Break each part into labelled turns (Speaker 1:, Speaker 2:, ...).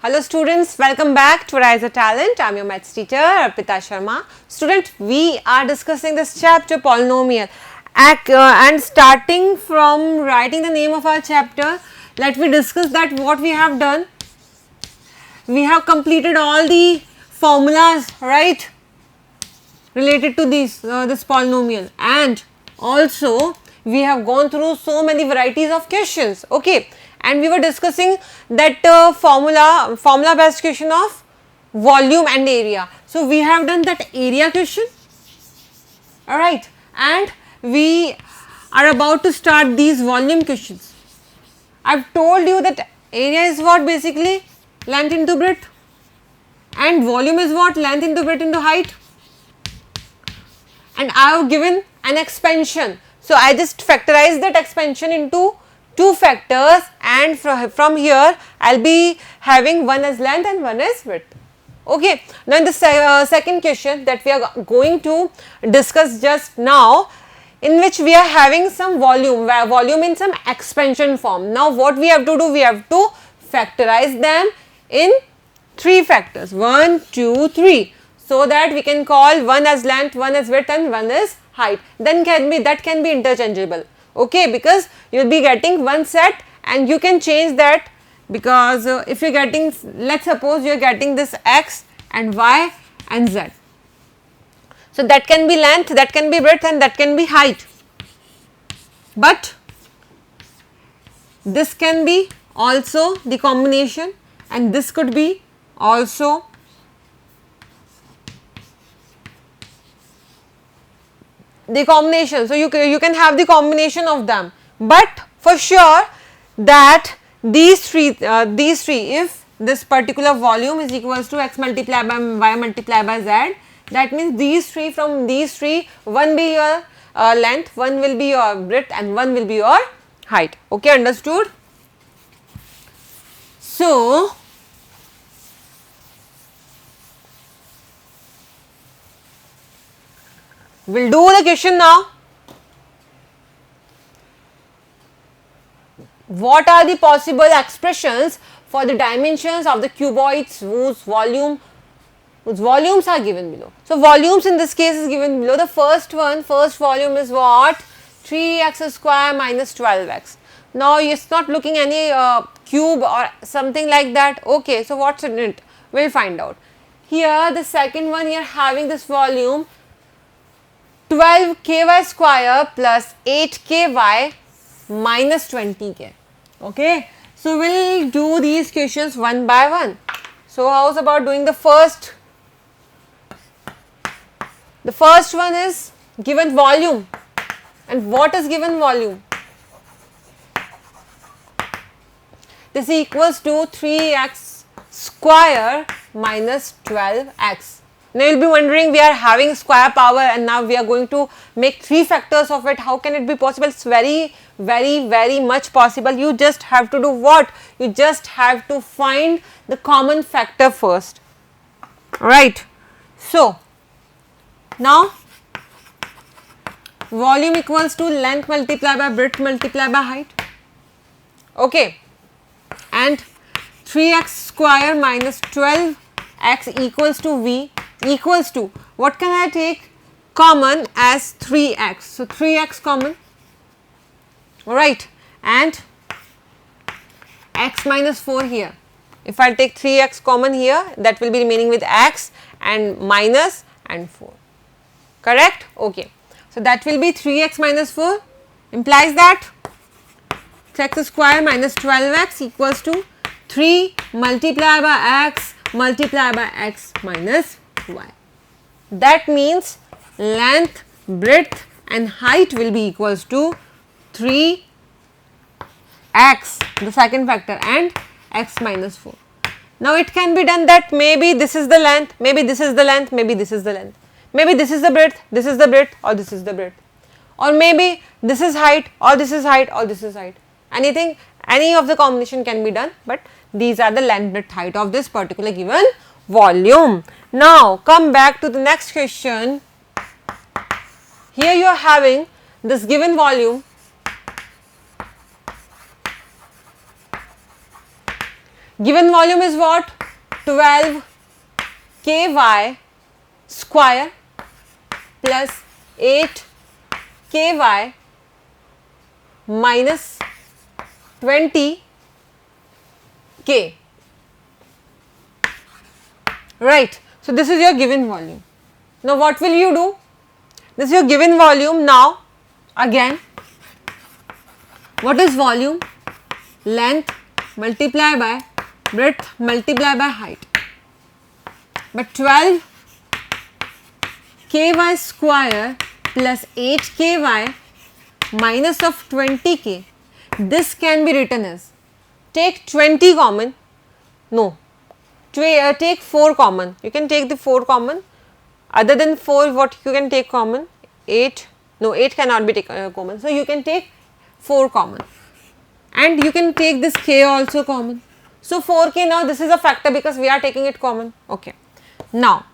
Speaker 1: Hello students, welcome back to AriserTalent. I am your maths teacher Arpita Sharma. Student, we are discussing this chapter polynomial and starting from writing the name of our chapter, let me discuss that what we have done. We have completed all the formulas, right, related to this polynomial, and also we have gone through so many varieties of questions, okay, and we were discussing that formula based question of volume and area. So we have done that area question, alright, and we are about to start these volume questions. I have told you that area is what, basically length into breadth, and volume is what, length into breadth into height, and I have given an expansion. So I just factorize that expansion into two factors, and from here I will be having one as length and one as width. Okay. Now in the second question that we are going to discuss just now, in which we are having some volume in some expansion form. Now what we have to do, we have to factorize them in three factors, 1, 2, 3, so that we can call one as length, one as width, and one as height. Then that can be interchangeable, okay, because you will be getting one set and you can change that, because if you are getting, let us suppose you are getting this x and y and z. So that can be length, that can be breadth, and that can be height, but this can be also the combination, and this could be also the combination. So you can have the combination of them, but for sure that these three, if this particular volume is equals to x multiplied by y multiplied by z, that means these three, from these three, one be your length, one will be your breadth, and one will be your height. Okay, understood? So we will do the question now. What are the possible expressions for the dimensions of the cuboids whose volumes are given below? So volumes in this case is given below. The first volume is what? 3x square minus 12x. Now it's not looking any cube or something like that. Okay, so what's in it? We'll find out. Here the second one, here having this volume 12ky square plus 8ky minus 20k. Okay, so we'll do these questions one by one. So how's about doing the first? The first one is given volume, and what is given volume? This equals to 3x square minus 12x. Now you will be wondering, we are having square power and now we are going to make three factors of it. How can it be possible? It's very much possible. You just have to do what? You just have to find the common factor first. Alright. So now volume equals to length multiplied by breadth multiplied by height. Okay. And 3x square minus 12x equals to v equals to, what can I take common as 3x? So 3x common, alright, and x minus 4 here. If I take 3x common here, that will be remaining with x and minus and 4, correct? Okay. So that will be 3x minus 4 implies that x square minus 12x equals to 3 multiplied by x multiplied by x minus y. That means length, breadth and height will be equals to 3x, the second factor, and x minus 4. Now it can be done that maybe this is the length, maybe this is the length, maybe this is the length, maybe this is the breadth, this is the breadth, or this is the breadth, or maybe this is height, or this is height, or this is height. Anything, any of the combination can be done, but these are the length, breadth, height of this particular given volume. Now come back to the next question. Here you are having this given volume, Given volume is what? 12 ky square plus 8 ky minus 20 k. Right. So, this is your given volume. Now, what will you do? This is your given volume. Now, again, what is volume? Length multiply by breadth multiply by height. But 12 ky square plus 8 ky minus of 20 k, this can be written as, take 20 common, no, take 4 common, you can take the 4 common, other than 4 what you can take common, 8, no 8 cannot be taken common, so you can take 4 common and you can take this k also common. So, 4k now this is a factor because we are taking it common, okay. Now,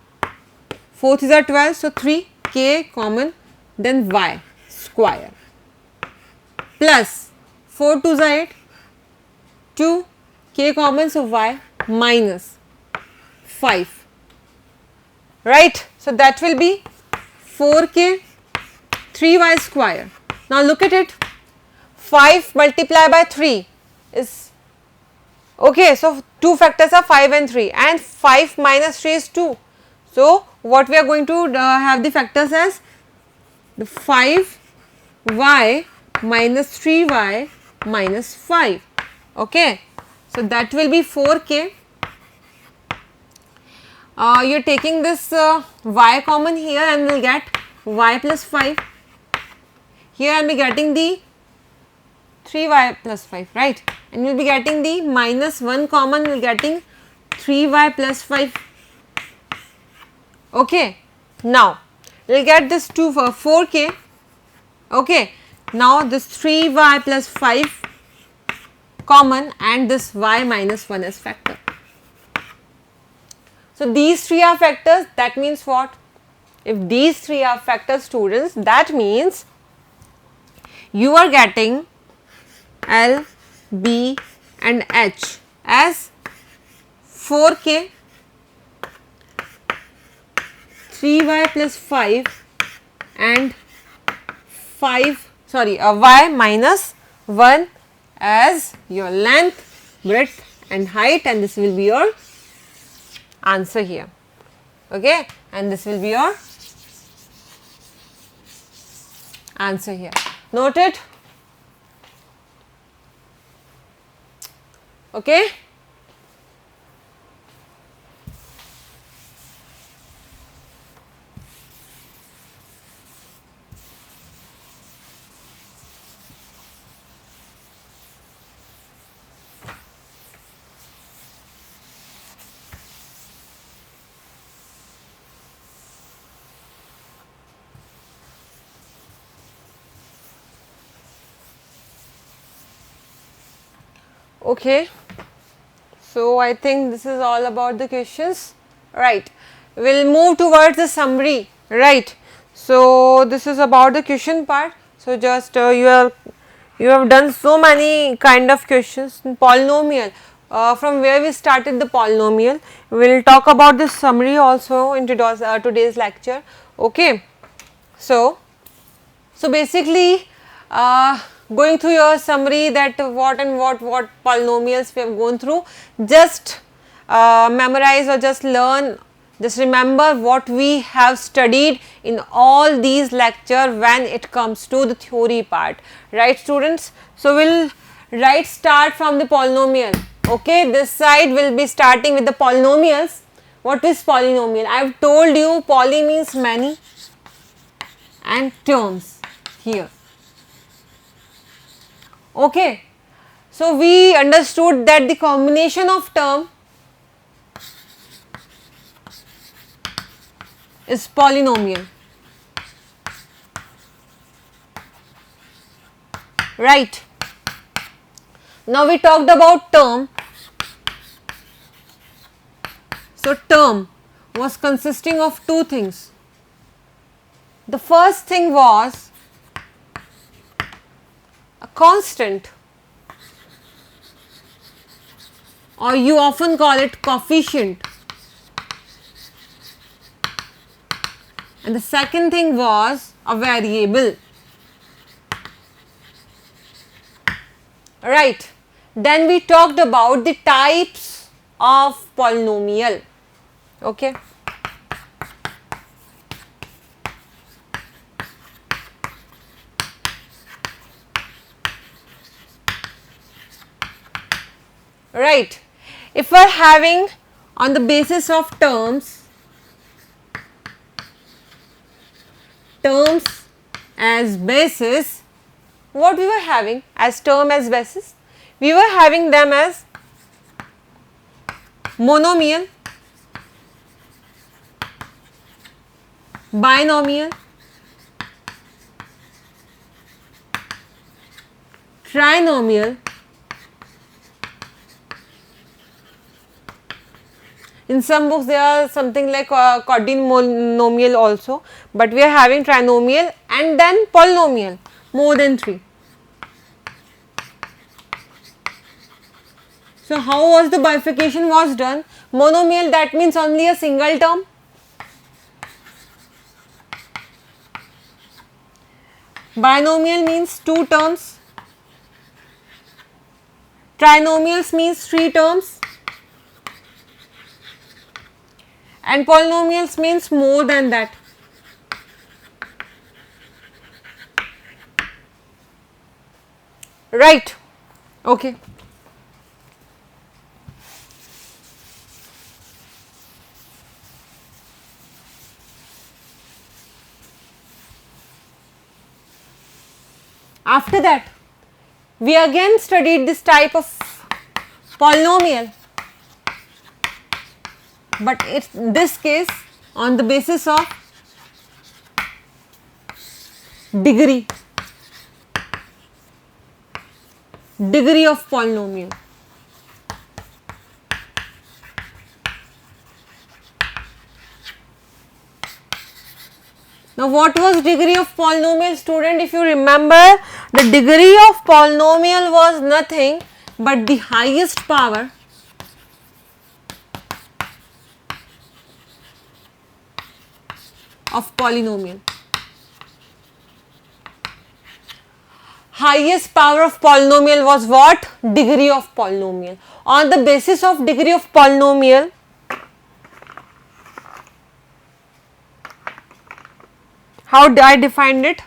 Speaker 1: 4th is a 12, so 3k common, then y square plus 4 2s are 8, 2 k common, so y minus 5, right. So, that will be 4k 3y square. Now, look at it, 5 multiplied by 3 is, okay, so 2 factors are 5 and 3 and 5 minus 3 is 2. So, what we are going to have the factors as the 5y minus 3y minus 5, okay. So, that will be 4k, you are taking this y common here and we will get y plus 5, here I will be getting the 3y plus 5, right, and you will be getting the minus 1 common, we will getting 3y plus 5, okay. Now, we will get this 2 for 4k, okay. Now, this 3y plus 5 common and this y minus 1 as factor. So, these 3 are factors, that means what? If these 3 are factors, students, that means you are getting L, B and H as 4k, 3y plus 5 and y minus 1 as your length, breadth and height, and this will be your answer here, okay, and this will be your answer here. Noted? Okay. Okay, so I think this is all about the questions, right. We will move towards the summary, right. So, this is about the question part. So, just you have done so many kind of questions. Polynomial, from where we started the polynomial, we will talk about this summary also in today's lecture, okay. So basically going through your summary, that what polynomials we have gone through, just memorize or just learn, just remember what we have studied in all these lectures when it comes to the theory part, right students. So, we will start from the polynomial, okay. This side will be starting with the polynomials. What is polynomial? I have told you poly means many and terms here. Okay. So, we understood that the combination of term is polynomial, right. Now, we talked about term. So, term was consisting of two things. The first thing was a constant or you often call it coefficient. And the second thing was a variable. Right. Then we talked about the types of polynomial. Okay. Right. If we are having on the basis of terms as basis, what we were having as term as basis? We were having them as monomial, binomial, trinomial, in some books there are something like quadrinomial also, but we are having trinomial and then polynomial, more than 3. So how was the bifurcation was done? Monomial, that means only a single term. Binomial means 2 terms. Trinomials means 3 terms. And polynomials means more than that. Right. Okay. After that, we again studied this type of polynomial, but in this case on the basis of degree of polynomial. Now what was degree of polynomial, student? If you remember, the degree of polynomial was nothing but the highest power of polynomial. Highest power of polynomial was what? Degree of polynomial. On the basis of degree of polynomial, how I defined it?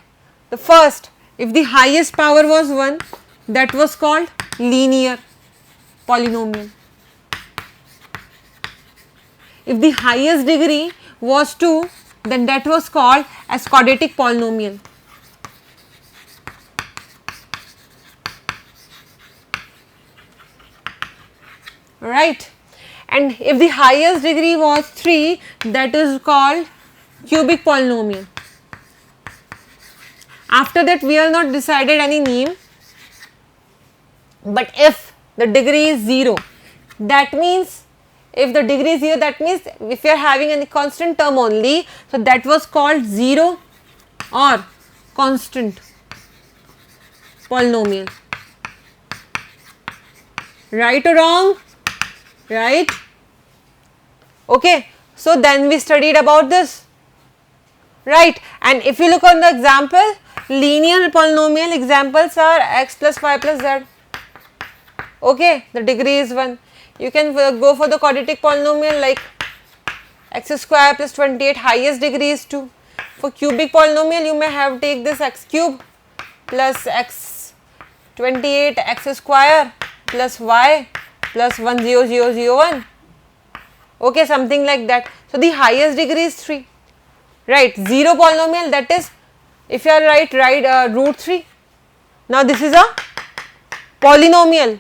Speaker 1: The first, if the highest power was 1, that was called linear polynomial. If the highest degree was 2, then that was called as quadratic polynomial. Right. And if the highest degree was 3, that is called cubic polynomial. After that, we have not decided any name, but if the degree is 0, that means if the degree is 0, that means if you are having any constant term only, so that was called 0 or constant polynomial. Right or wrong? Right? Okay. So then we studied about this. Right. And if you look on the example, linear polynomial examples are x plus y plus z. Okay, the degree is 1. You can go for the quadratic polynomial like x square plus 28, highest degree is 2. For cubic polynomial, you may have take this x cube plus x 28 x square plus y plus 1 0 0 0 1. Okay, something like that. So the highest degree is 3. Right, 0 polynomial, that is, if you are right, root 3. Now this is a polynomial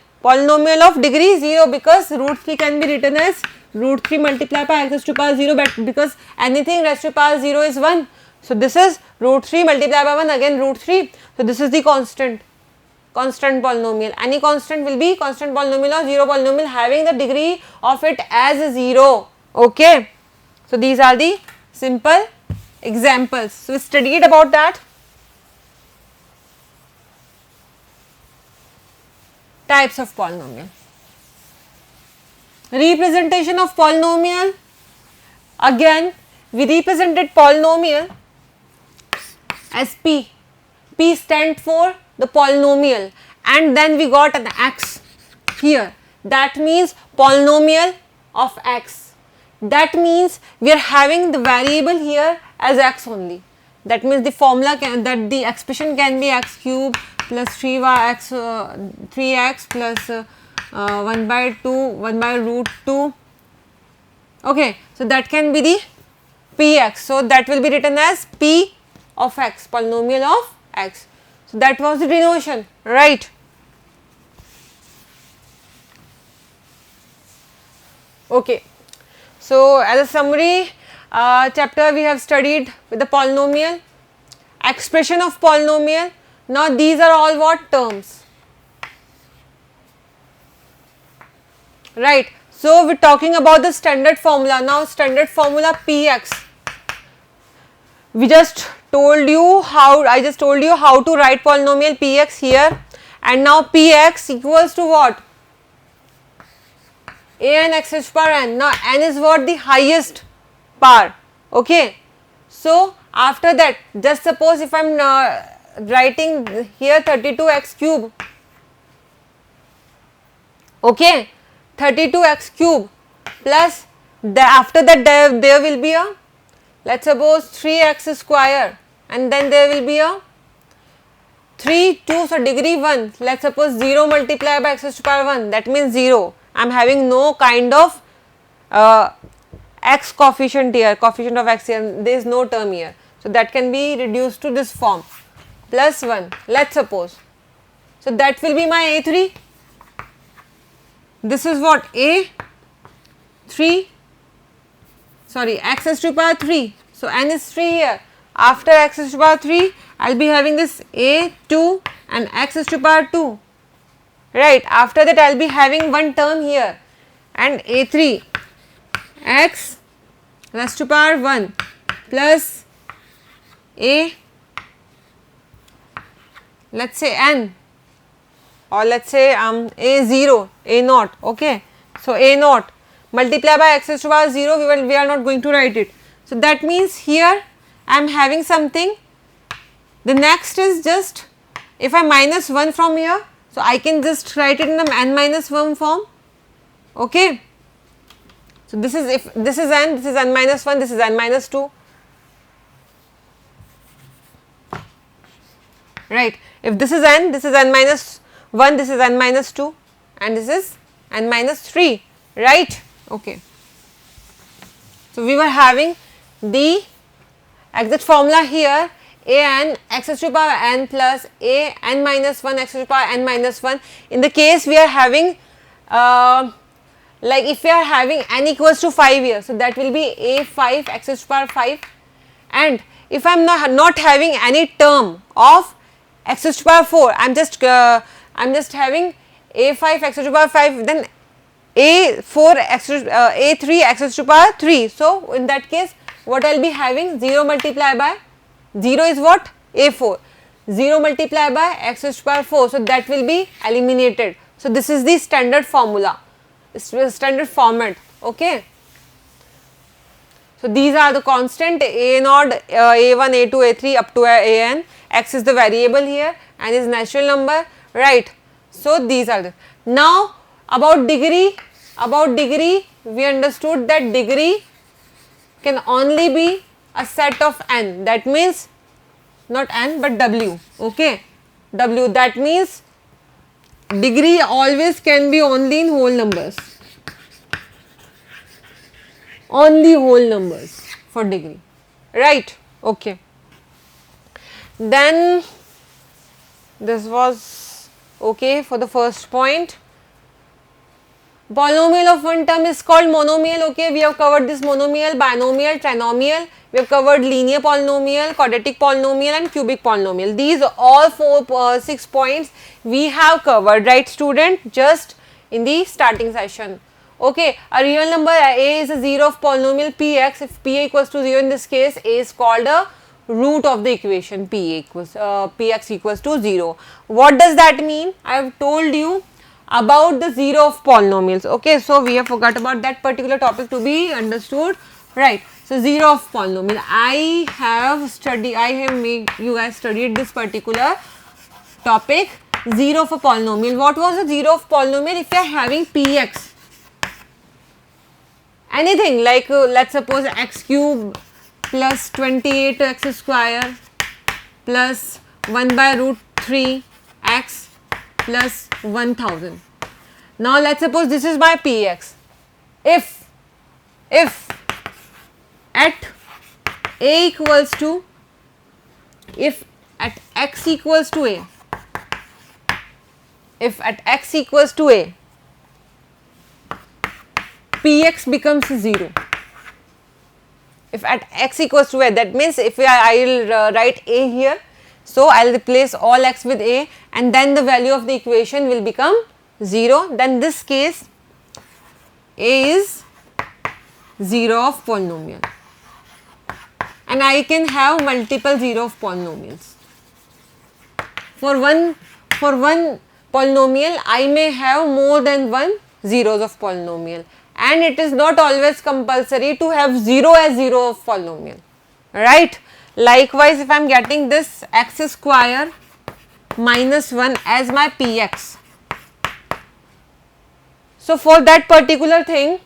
Speaker 1: of degree 0, because root 3 can be written as root 3 multiplied by x to the power 0, but because anything raised to the power 0 is 1. So this is root 3 multiplied by 1, again root 3. So this is the constant polynomial. Any constant will be constant polynomial or 0 polynomial having the degree of it as 0. Okay. So these are the simple examples. So we studied about that. Types of polynomial. Representation of polynomial. Again, we represented polynomial as P. P stand for the polynomial, and then we got an x here. That means polynomial of x. That means we are having the variable here as x only. That means the formula that the expression can be x cube plus 3x plus 1 by 2, 1 by root 2. Okay, so that can be the px. So that will be written as p of x, polynomial of x. So that was the denotation, right? Okay, so as a summary chapter, we have studied with the polynomial, expression of polynomial. Now these are all what terms, right? So we are talking about the standard formula. Now standard formula px. We just told you how, I just told you how to write polynomial px here, and now px equals to what? An x raised to power n. Now n is what? The highest power. Okay. So after that, just suppose if I am writing here 32x cube. Okay, 32x cube plus after that there will be a, let's suppose 3x square, and then there will be a 3, 2, so degree 1, let's suppose 0 multiplied by x raised to power 1, that means 0. I am having no kind of x coefficient here, coefficient of x here, there is no term here. So that can be reduced to this form, plus 1, let's suppose. So that will be my A3. This is what? A3, sorry, x raised to power 3. So n is 3 here. After x raised to power 3, I will be having this A2 and x raised to power 2. Right, after that I will be having one term here, and A3 x raised to power 1 plus A, let's say n, or let's say A0, A0, okay. So A0 multiply by x raised to power 0, we are not going to write it. So that means here I am having something. The next is just, if I minus 1 from here, so I can just write it in the n minus 1 form, okay. So this is, if this is n minus 1, this is n minus 2, right. If this is n minus 1, this is n minus 2, and this is n minus 3, right, okay. So we were having the exact formula here, an x raised to power n plus a n minus 1 x raised to power n minus 1. In the case we are having like if we are having n equals to 5 here, so that will be a5 x raised to power 5, and if I am not having any term of x raised to power 4, I am just having a5 x raised to power 5, then a4 x a3 x raised to power 3. So in that case what I will be having, 0 multiplied by 0 is what? A4, 0 multiplied by x raised to power 4, so that will be eliminated. So this is the standard formula, standard format, okay. So these are the constant a0, a1, a2, a3 up to an, x is the variable here and is natural number, right. So these are the, now about degree, we understood that degree can only be a set of n, that means not n but w, okay, w, that means degree always can be only in whole numbers, only whole numbers for degree, right, okay. Then this was okay for the first point. Polynomial of one term is called monomial, okay. We have covered this monomial, binomial, trinomial, we have covered linear polynomial, quadratic polynomial and cubic polynomial. These all 6 points we have covered, right student, just in the starting session, okay. A real number a is a 0 of polynomial px. If p equals to 0, in this case a is called a root of the equation px equals to 0. What does that mean? I have told you about the zero of polynomials. Okay, so we have forgot about that particular topic to be understood, right? So zero of polynomial. I have made you guys studied this particular topic, zero of a polynomial. What was the zero of polynomial? If you are having px, anything like let's suppose x cube plus 28x square plus 1 by root 3 x plus 1000. Now let's suppose this is my px. If at a equals to, if at x equals to a, if at x equals to a, px becomes 0. If at x equals to a, that means if I will write a here, so I will replace all x with a and then the value of the equation will become 0, then this case a is 0 of polynomial, and I can have multiple 0 of polynomials. For one polynomial I may have more than one zeros of polynomial, and it is not always compulsory to have 0 as 0 of polynomial, right? Likewise, if I am getting this x square minus 1 as my px, so for that particular thing,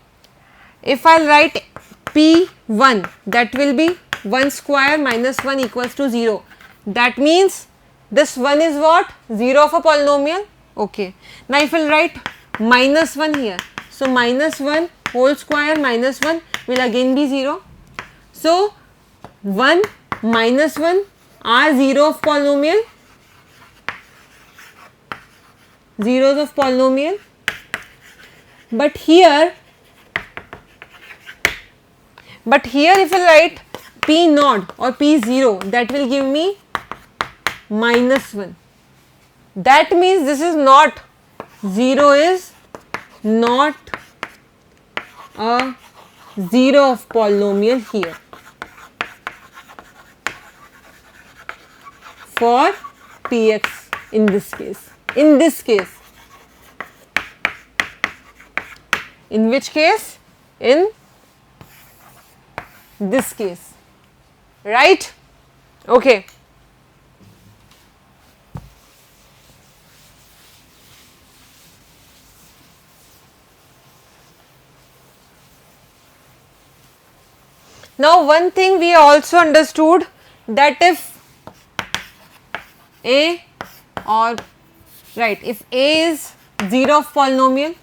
Speaker 1: if I write p1, that will be 1 square minus 1 equals to 0. That means this 1 is what? 0 of a polynomial. Okay. Now if I write minus 1 here, so minus 1 whole square minus 1 will again be 0. So 1 minus 1 are 0 of polynomial, zeros of polynomial. But here if I write p naught or p0, that will give me minus 1. That means this is not, 0 is not a 0 of polynomial here for px in this case. In this case, in which case? In this case, right? Okay. Now one thing we also understood, that if a or right, if a is 0 of polynomial,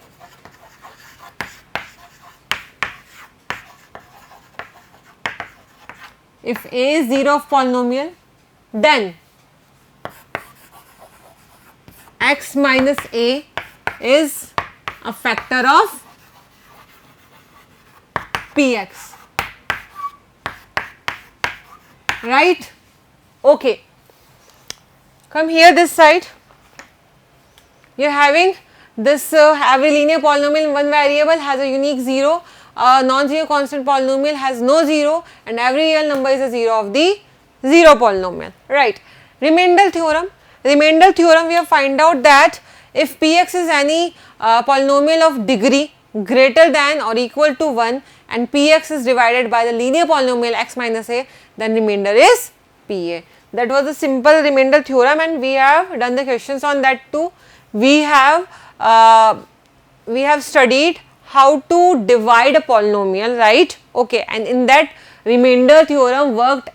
Speaker 1: if a is 0 of polynomial, then x minus a is a factor of px, right? Okay, come here this side. You are having this every linear polynomial in one variable has a unique 0, a non-zero constant polynomial has no 0, and every real number is a 0 of the 0 polynomial, right? Remainder theorem. Remainder theorem, we have find out that if px is any polynomial of degree greater than or equal to 1 and px is divided by the linear polynomial x minus a, then remainder is pa. That was the simple remainder theorem, and we have done the questions on that too. We have studied how to divide a polynomial, right? Okay, and in that remainder theorem worked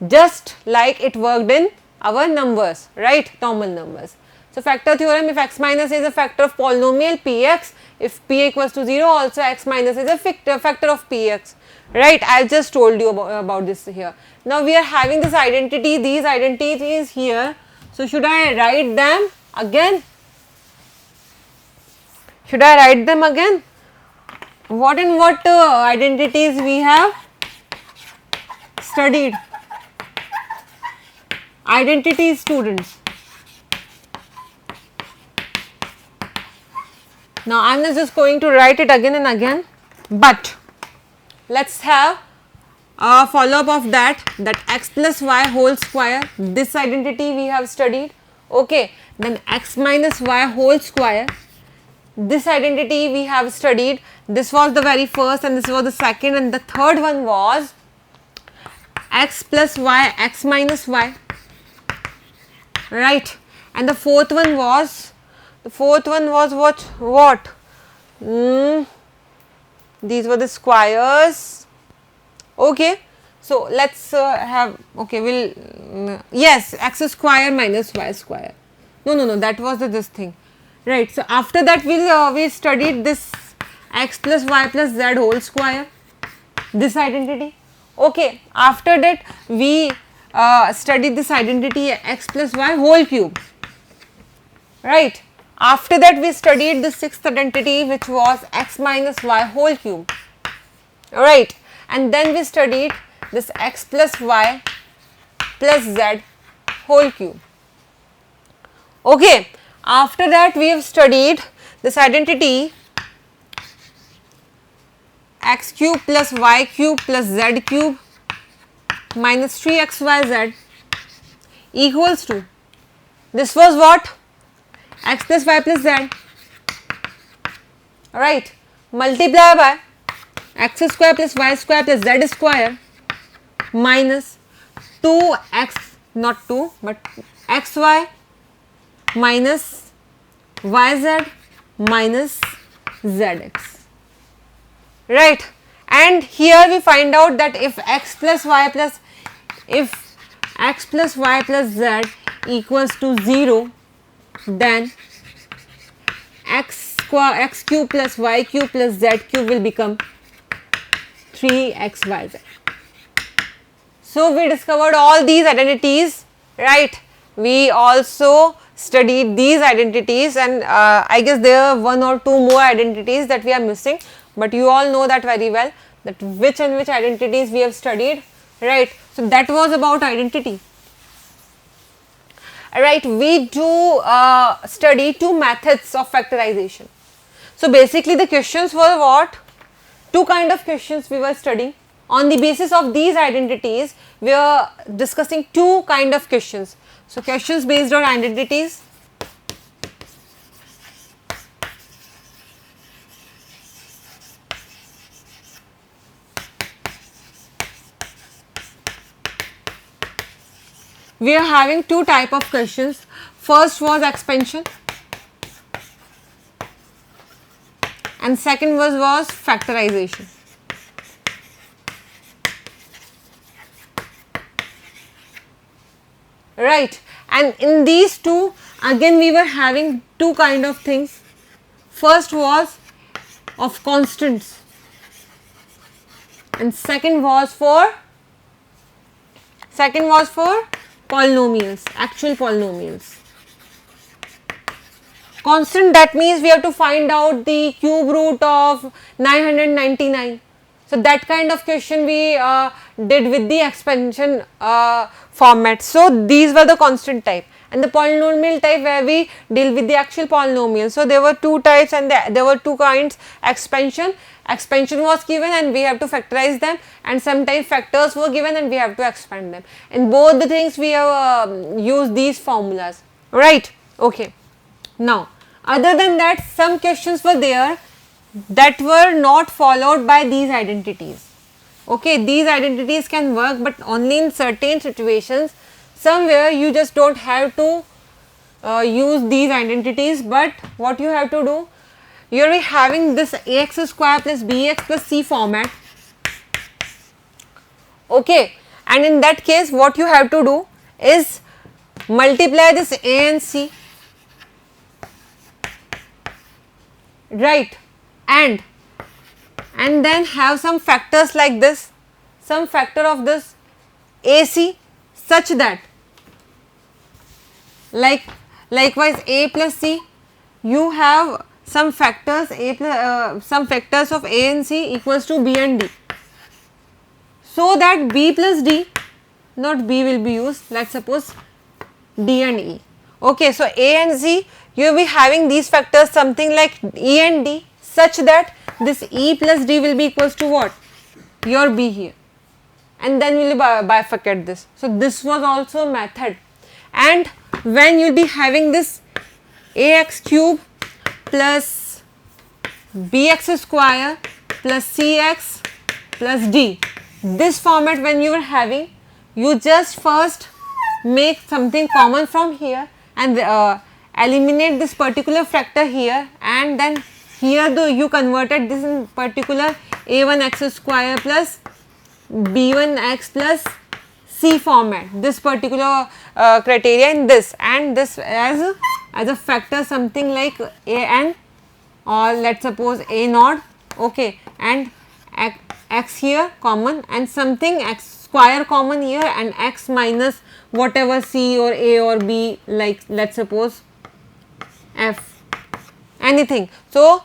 Speaker 1: just like it worked in our numbers, right? Normal numbers. So factor theorem, if x minus is a factor of polynomial px, if p equals to 0, also x minus is a factor of px, right? I just told you about this here. Now we are having this identity, these identities here. So should I write them again? Should I write them again? What and what identities we have studied? Identities, students. Now I am just going to write it again and again, but let's have a follow up of that x plus y whole square, this identity we have studied, okay. Then x minus y whole square, this identity we have studied. This was the very first and this was the second, and the third one was x plus y, x minus y, right? And the fourth one was what? These were the squares. Okay, so let's have, okay, we'll yes, x square minus y square. No, that was this thing, right? So after that we studied this x plus y plus z whole square, this identity. Okay, after that we studied this identity x plus y whole cube, right? After that we studied the sixth identity, which was x minus y whole cube, right? And then we studied this x plus y plus z whole cube. Okay, after that we have studied this identity x cube plus y cube plus z cube minus 3xyz equals to, this was what? X plus y plus z, right, multiply by x square plus y square plus z square minus 2x, not 2 but xy minus yz minus zx, right? And here we find out that if x plus y plus z equals to 0, then x cube plus y cube plus z cube will become 3xyz. So we discovered all these identities, right? We also studied these identities, and I guess there are one or two more identities that we are missing, but you all know that very well, that which and which identities we have studied, right? So that was about identity. Right, we do study two methods of factorization. So basically the questions were what? Two kind of questions we were studying. On the basis of these identities, we are discussing two kind of questions. So questions based on identities, we are having two type of questions. First was expansion and second was factorization. Right, and in these two again we were having two kind of things. First was of constants and second was for polynomials, actual polynomials. Constant, that means we have to find out the cube root of 999. So that kind of question we did with the expansion format. So these were the constant type, and the polynomial type where we deal with the actual polynomial. So there were two types and there were two kinds. Expansion was given and we have to factorize them, and sometimes factors were given and we have to expand them. In both the things we have used these formulas, right? Okay. Now other than that, some questions were there that were not followed by these identities. Okay, these identities can work, but only in certain situations. Somewhere you just don't have to use these identities, but what you have to do, you will be having this ax square plus bx plus c format. Okay, and in that case what you have to do is multiply this a and c, right, and then have some factors like this, some factor of this AC, such that likewise a plus c, you have some factors some factors of a and c equals to b and d, so that b plus d, not b will be used, let's suppose d and e. Okay, so a and c, you will be having these factors something like e and d, such that this e plus d will be equals to what? Your b here, and then we will bifurcate this. So this was also a method. And when you will be having this ax cube plus bx square plus cx plus d. This format when you are having, you just first make something common from here and eliminate this particular factor here, and then here though you converted this in particular a1x square plus b1x plus c format, this particular criteria in this, and this as a factor something like an, or let's suppose a naught, okay, and x here common and something x square common here and x minus whatever c or a or b, like let's suppose f, anything. So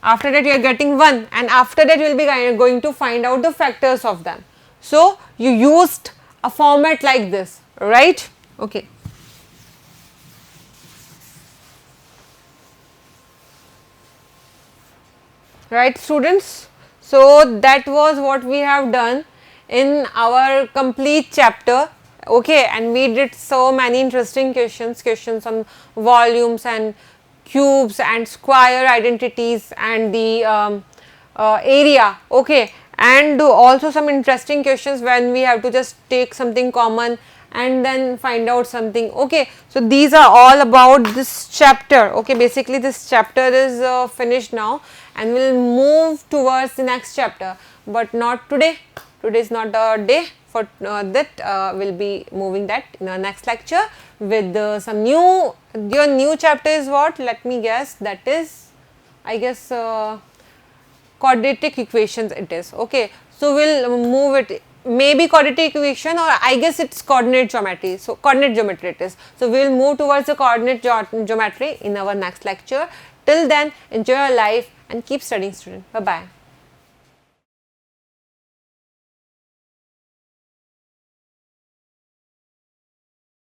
Speaker 1: after that you are getting 1, and after that you will be going to find out the factors of them. So you used a format like this, right? Okay. Right, students? So that was what we have done in our complete chapter, okay, and we did so many interesting questions on volumes and cubes and square identities and the area, okay, and also some interesting questions when we have to just take something common and then find out something, okay. So these are all about this chapter, okay. Basically this chapter is finished now, and we will move towards the next chapter, but not today. Today is not the day for that. We'll be moving that in our next lecture with some new, your new chapter is what, let me guess, that is, I guess, quadratic equations it is, okay. So we'll move it, maybe quadratic equation, or I guess it's coordinate geometry. So coordinate geometry it is. So we will move towards the coordinate geometry in our next lecture. Till then, enjoy your life and keep studying, student. Bye bye.